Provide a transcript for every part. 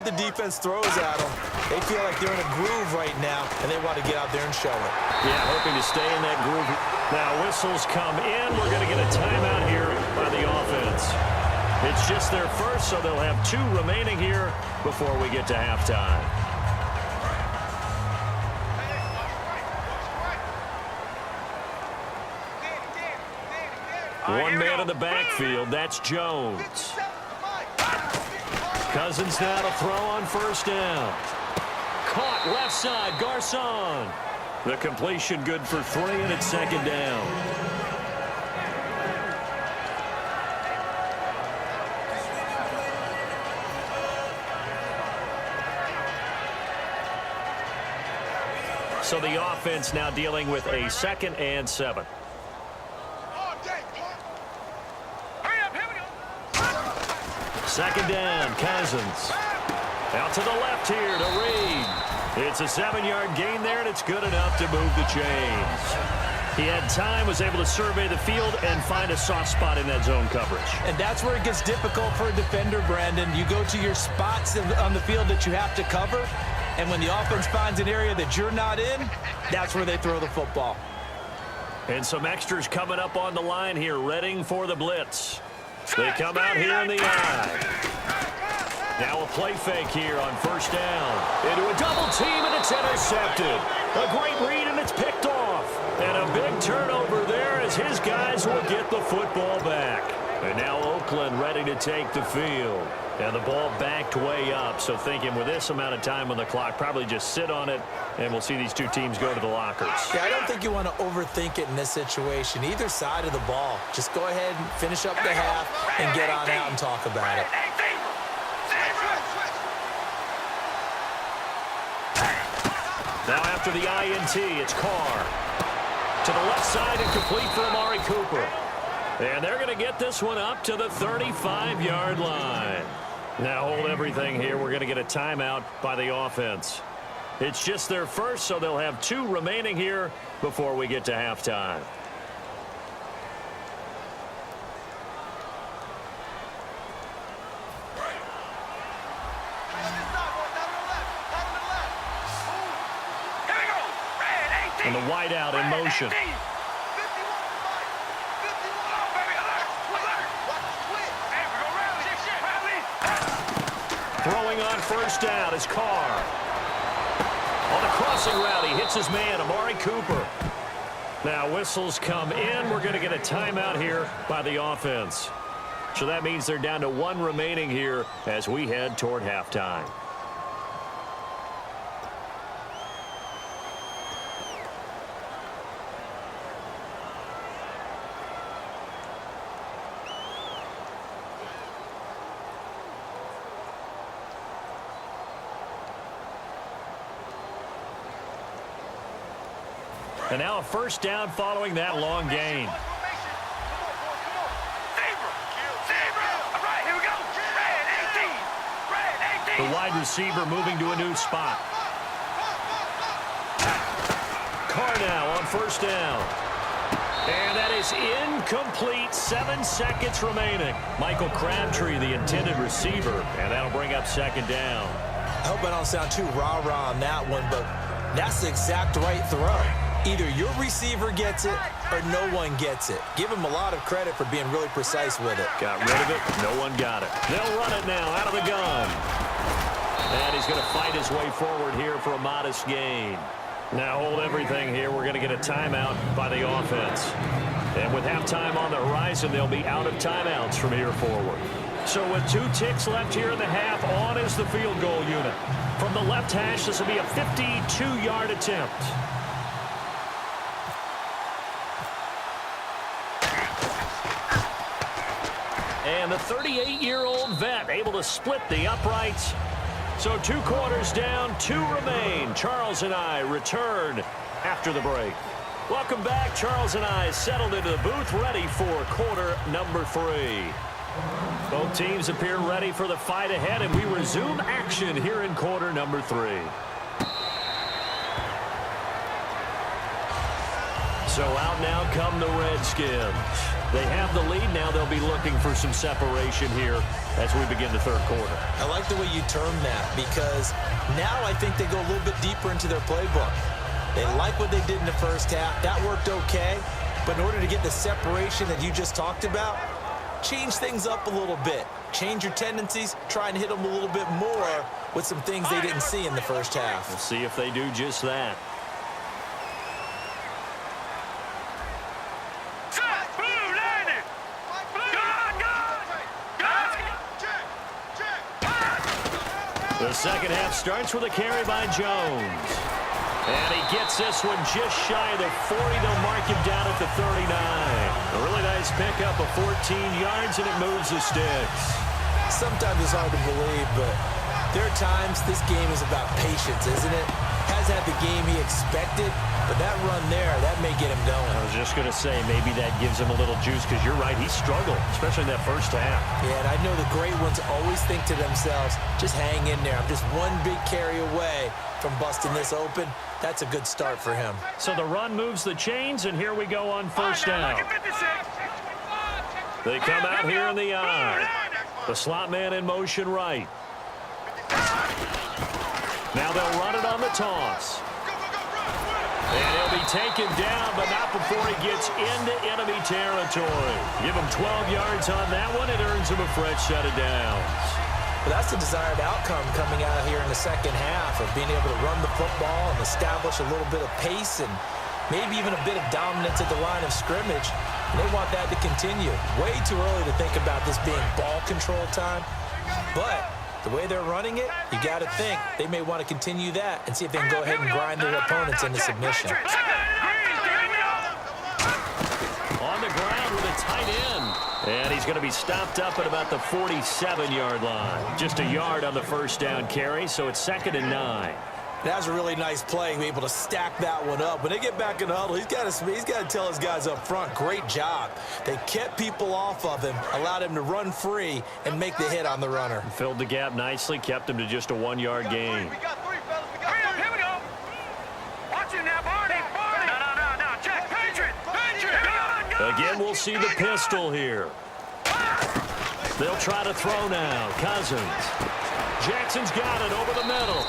The defense throws at them. They feel like they're in a groove right now, and they want to get out there and show it. Yeah, hoping to stay in that groove. Now whistles come in. We're going to get a timeout here by the offense. It's just their first, so they'll have 2 remaining here before we get to halftime. One man in the backfield. That's Jones. Cousins now to throw on first down. Caught left side, Garcon. The completion good for 3, and it's second down. So the offense now dealing with a 2nd and 7. Second down, Cousins. Out to the left here to Reed. It's a 7-yard gain there, and it's good enough to move the chains. He had time, was able to survey the field and find a soft spot in that zone coverage. And that's where it gets difficult for a defender, Brandon. You go to your spots on the field that you have to cover, and when the offense finds an area that you're not in, that's where they throw the football. And some extras coming up on the line here, readying for the blitz. They come out here in the eye. Now a play fake here on first down. Into a double team, and it's intercepted. A great read, and it's picked off. And a big turnover there as his guys will get the football back. And now Oakland ready to take the field. And the ball backed way up, so thinking with this amount of time on the clock, probably just sit on it, and we'll see these 2 teams go to the lockers. Yeah, I don't think you want to overthink it in this situation. Either side of the ball. Just go ahead and finish up the half and get on out and talk about it. Now after the INT, it's Carr. To the left side and complete for Amari Cooper. And they're going to get this one up to the 35-yard line. Now hold everything here. We're going to get a timeout by the offense. It's just their first, so they'll have 2 remaining here before we get to halftime. And the wideout in motion. Throwing on first down is Carr. On the crossing route, he hits his man, Amari Cooper. Now whistles come in. We're going to get a timeout here by the offense. So that means they're down to 1 remaining here as we head toward halftime. And now a first down following that long gain. The wide receiver moving to a new spot. Carr now on first down. And that is incomplete. 7 seconds remaining. Michael Crabtree, the intended receiver. And that'll bring up second down. I hope I don't sound too rah-rah on that one, but that's the exact right throw. Either your receiver gets it or no one gets it. Give him a lot of credit for being really precise with it. Got rid of it. No one got it. They'll run it now out of the gun. And he's going to fight his way forward here for a modest gain. Now hold everything here. We're going to get a timeout by the offense. And with halftime on the horizon, they'll be out of timeouts from here forward. So with 2 ticks left here in the half, on is the field goal unit. From the left hash, this will be a 52-yard attempt. And the 38-year-old vet able to split the uprights. So 2 quarters down, 2 remain. Charles and I return after the break. Welcome back. Charles and I settled into the booth, ready for quarter number 3. Both teams appear ready for the fight ahead, and we resume action here in quarter number 3. So out now come the Redskins. They have the lead. Now they'll be looking for some separation here as we begin the third quarter. I like the way you termed that because now I think they go a little bit deeper into their playbook. They like what they did in the first half. That worked okay. But in order to get the separation that you just talked about, change things up a little bit. Change your tendencies. Try and hit them a little bit more with some things they didn't see in the first half. We'll see if they do just that. The second half starts with a carry by Jones. And he gets this one just shy of the 40. They'll mark him down at the 39. A really nice pickup of 14 yards, and it moves the sticks. Sometimes it's hard to believe, but there are times this game is about patience, isn't it? Has had the game he expected, but that run there, that may get him going. I was just going to say, maybe that gives him a little juice, because you're right, he struggled, especially in that first half. Yeah, and I know the great ones always think to themselves, just hang in there. I'm just one big carry away from busting this open. That's a good start for him. So the run moves the chains, and here we go on first down. They come out here in the I. The slot man in motion right. Now they'll run it on the toss. And he'll be taken down, but not before he gets into enemy territory. Give him 12 yards on that one. It earns him a fresh set of downs. But that's the desired outcome coming out here in the second half of being able to run the football and establish a little bit of pace and maybe even a bit of dominance at the line of scrimmage. And they want that to continue. Way too early to think about this being ball control time. But the way they're running it, you got to think they may want to continue that and see if they can go ahead and grind their opponents into submission. On the ground with a tight end. And he's going to be stopped up at about the 47-yard line. Just a yard on the first down carry, so it's 2nd and 9. That was a really nice play, able to stack that one up. When they get back in the huddle, he's got to tell his guys up front, great job. They kept people off of him, allowed him to run free and make the hit on the runner. Filled the gap nicely, kept him to just a 1-yard gain. We got 3, fellas. We got 3. Here we go. Watch it now, Barney. No. Check. Patriot. Again, we'll see the pistol here. They'll try to throw now. Cousins. Jackson's got it over the middle.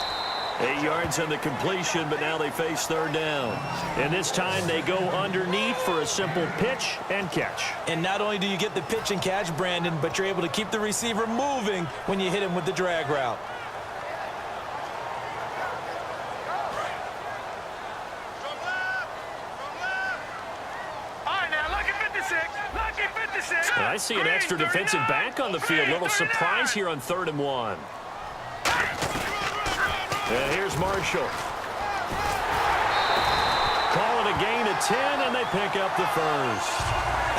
8 yards on the completion, but now they face 3rd down. And this time they go underneath for a simple pitch and catch. And not only do you get the pitch and catch, Brandon, but you're able to keep the receiver moving when you hit him with the drag route. And I see an extra defensive back on the field. Little surprise here on 3rd and 1. And here's Marshall. Call it a gain of 10, and they pick up the first.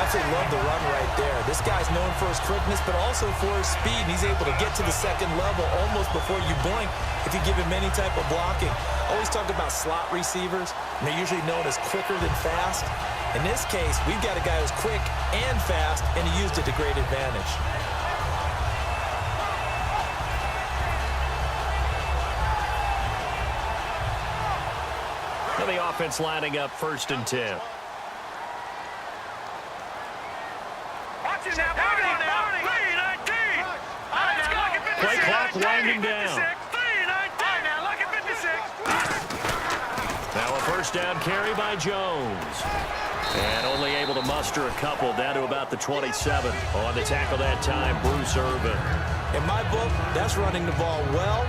Absolutely love the run right there. This guy's known for his quickness, but also for his speed. And he's able to get to the 2nd level almost before you blink if you give him any type of blocking. Always talk about slot receivers, and they're usually known as quicker than fast. In this case, we've got a guy who's quick and fast, and he used it to great advantage. And the offense lining up 1st and 10. Play clock winding down. Now a 1st down carry by Jones. And only able to muster a couple down to about the 27. On the tackle that time, Bruce Irvin. In my book, that's running the ball well,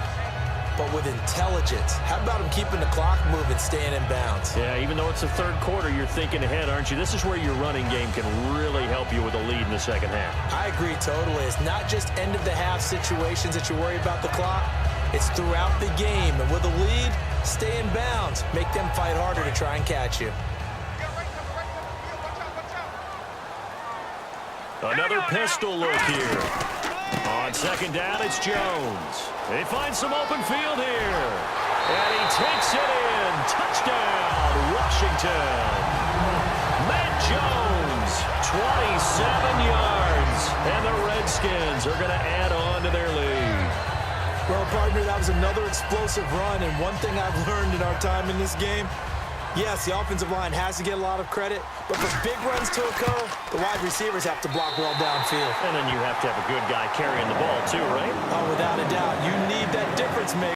but with intelligence. How about him keeping the clock moving, staying in bounds? Yeah, even though it's the 3rd quarter, you're thinking ahead, aren't you? This is where your running game can really help you with a lead in the 2nd half. I agree totally. It's not just end-of-the-half situations that you worry about the clock. It's throughout the game. And with a lead, stay in bounds. Make them fight harder to try and catch you. Another pistol look here. On 2nd down, it's Jones. They find some open field here. And he takes it in. Touchdown, Washington. Matt Jones, 27 yards. And the Redskins are going to add on to their lead. Well, partner, that was another explosive run. And one thing I've learned in our time in this game, Yes, the offensive line has to get a lot of credit, but for big runs to occur, the wide receivers have to block well downfield. And then you have to have a good guy carrying the ball too, right? Oh, without a doubt. You need that difference maker.